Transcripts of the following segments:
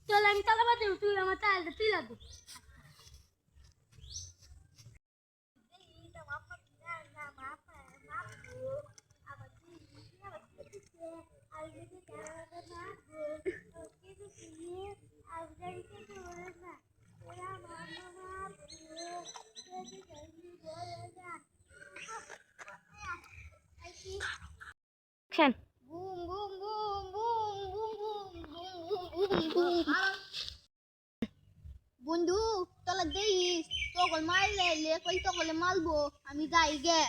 চল আমি তালা বাদে তুই আমার তালটা তুই লাগবো Action. বন্ধু তোলা দেইস তখন মারলে লে কই তখন মারবো আমি যাই গে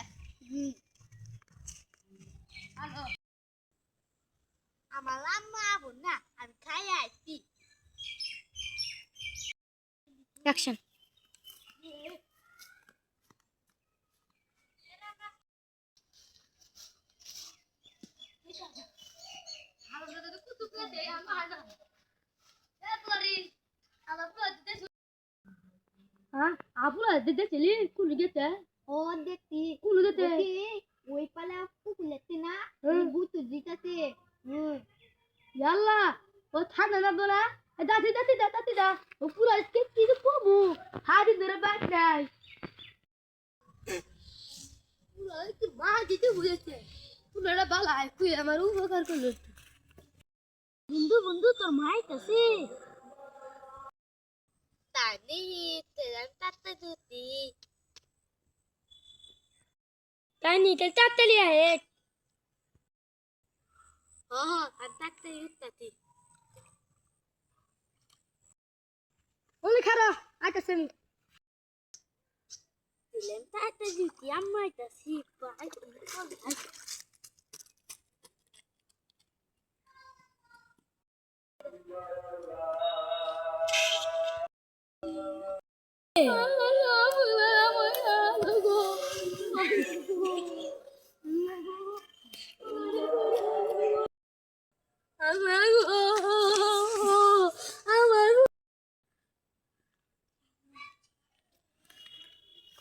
আমার আম্মা বোন না আমি খাই আসছি Action. हाँ आप लोग देते चलिए कुल गेते ও দেখতি कुल गेते ওই পালা কুকুলেতে না হুম। ভূত জিতাতে याल्ला वो था ना बोला दादी दादी दादी दा वो पूरा इसके चीज़ को बू हादी दर बैठ जाए पूरा इसके माँ जीते हुए थे पूरा बाला है कोई हमारे ऊपर कर कर लो बंदू बंदू तो माई कैसे তানি তেরান তাতে দুতি तानी के चाहते लिया है হ্যাঁ আর তাতে ইত্তাতি बोले खरा आके से দিলেন তাতে দুতি আম্মা তাসি পাই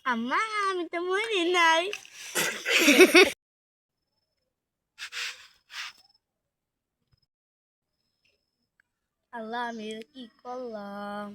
আম্মা আমি তো মরি নাই আল্লাহ আমি কি করলাম